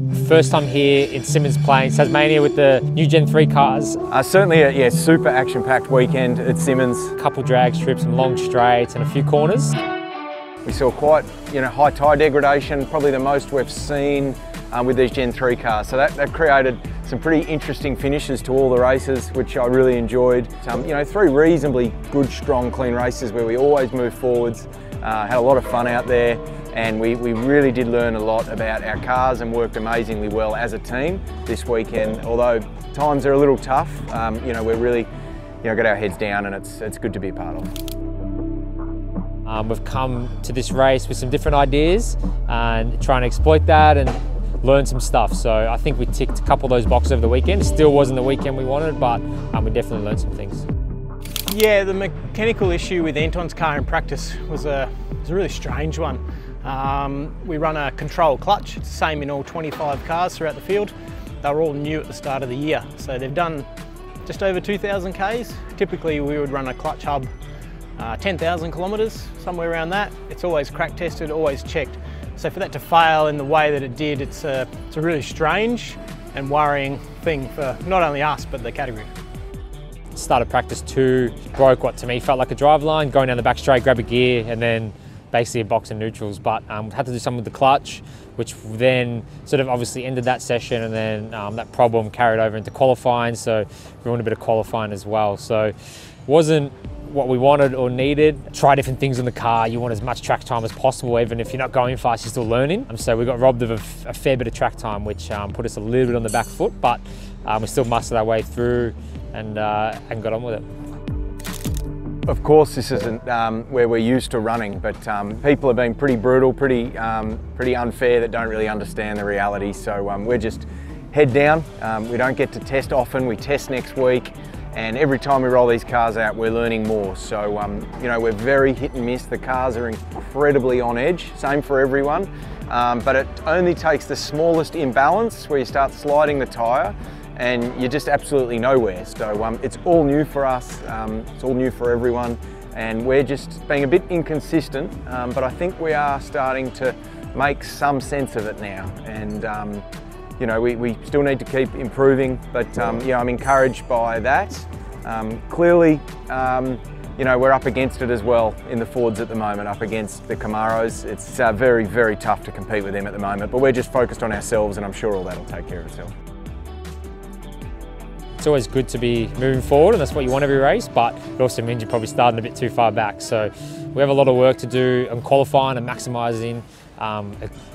First time here in Symmons Plains, Tasmania with the new Gen 3 cars. Certainly a super action-packed weekend at Symmons. A couple drag strips, some long straights and a few corners. We saw quite high tyre degradation, probably the most we've seen with these Gen 3 cars. So that created some pretty interesting finishes to all the races, which I really enjoyed. 3 reasonably good, strong, clean races where we always move forwards. Had a lot of fun out there, and we really did learn a lot about our cars and worked amazingly well as a team this weekend. Although times are a little tough, we're really got our heads down, and it's good to be a part of. We've come to this race with some different ideas and trying to exploit that and learn some stuff. So I think we ticked a couple of those boxes over the weekend. Still wasn't the weekend we wanted, but we definitely learned some things. Yeah, the mechanical issue with Anton's car in practice was a really strange one. We run a control clutch. It's the same in all 25 cars throughout the field. They were all new at the start of the year. So they've done just over 2,000 Ks. Typically we would run a clutch hub 10,000 kilometres, somewhere around that. It's always crack tested, always checked. So for that to fail in the way that it did, it's a really strange and worrying thing for not only us, but the category. Started practice 2, broke what to me felt like a drive line, going down the back straight, grab a gear, and then basically a box in neutrals. But had to do something with the clutch, which then sort of obviously ended that session, and then that problem carried over into qualifying, so we wanted a bit of qualifying as well. So wasn't what we wanted or needed. Try different things in the car. You want as much track time as possible, even if you're not going fast, you're still learning. So we got robbed of a fair bit of track time, which put us a little bit on the back foot, but we still mustered our way through and got on with it. Of course, this isn't where we're used to running, but people are being pretty brutal, pretty unfair, that don't really understand the reality. So we're just head down. We don't get to test often. We test next week. And every time we roll these cars out, we're learning more. So, we're very hit and miss. The cars are incredibly on edge, same for everyone. But it only takes the smallest imbalance where you start sliding the tyre and you're just absolutely nowhere. So it's all new for us, it's all new for everyone. And we're just being a bit inconsistent, but I think we are starting to make some sense of it now. And we still need to keep improving, but I'm encouraged by that. Clearly, we're up against it as well in the Fords at the moment, up against the Camaros. It's very, very tough to compete with them at the moment, but we're just focused on ourselves, and I'm sure all that'll take care of itself. It's always good to be moving forward, and that's what you want every race, but it also means you're probably starting a bit too far back. So we have a lot of work to do on qualifying and maximising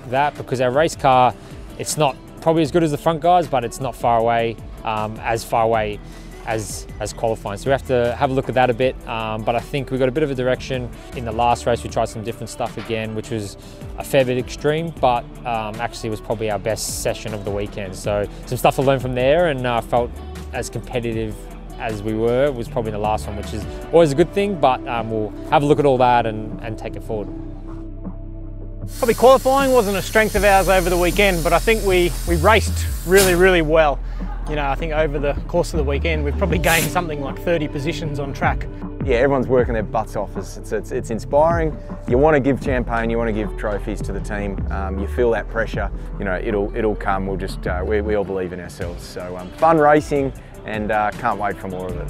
that, because our race car, it's not probably as good as the front guys, but it's not far away as qualifying. So we have to have a look at that a bit, but I think we got a bit of a direction. In the last race we tried some different stuff again, which was a fair bit extreme, but actually was probably our best session of the weekend. So some stuff to learn from there, and felt as competitive as we were was probably in the last one, which is always a good thing, but we'll have a look at all that and take it forward. Probably qualifying wasn't a strength of ours over the weekend, but I think we raced really, really well. I think over the course of the weekend we've probably gained something like 30 positions on track. Yeah, everyone's working their butts off. It's inspiring. You want to give champagne, you want to give trophies to the team. You feel that pressure. It'll come. We'll just we all believe in ourselves. So fun racing, and can't wait for more of it.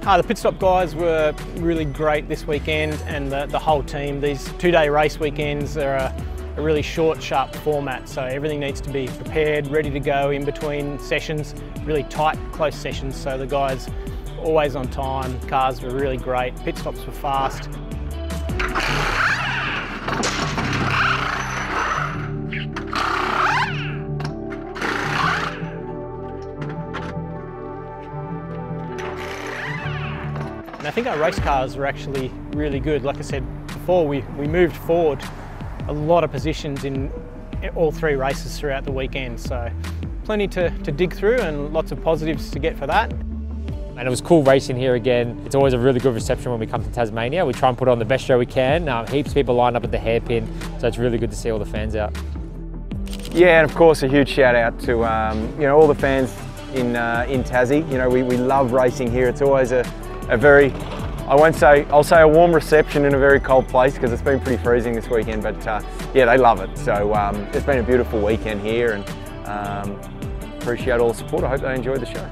The pit stop guys were really great this weekend, and the whole team. These 2-day race weekends are a really short, sharp format, so everything needs to be prepared, ready to go in between sessions, really tight, close sessions, so the guys always on time, cars were really great, pit stops were fast. And I think our race cars were actually really good. Like I said before, we moved forward a lot of positions in all 3 races throughout the weekend, so plenty to dig through and lots of positives to get for that. And it was cool racing here again. It's always a really good reception when we come to Tasmania. We try and put on the best show we can. Heaps of people lined up at the hairpin, so it's really good to see all the fans out. Yeah, and of course a huge shout out to all the fans in Tassie. We love racing here. It's always a very I'll say a warm reception in a very cold place because it's been pretty freezing this weekend, but yeah, they love it. So it's been a beautiful weekend here, and appreciate all the support. I hope they enjoyed the show.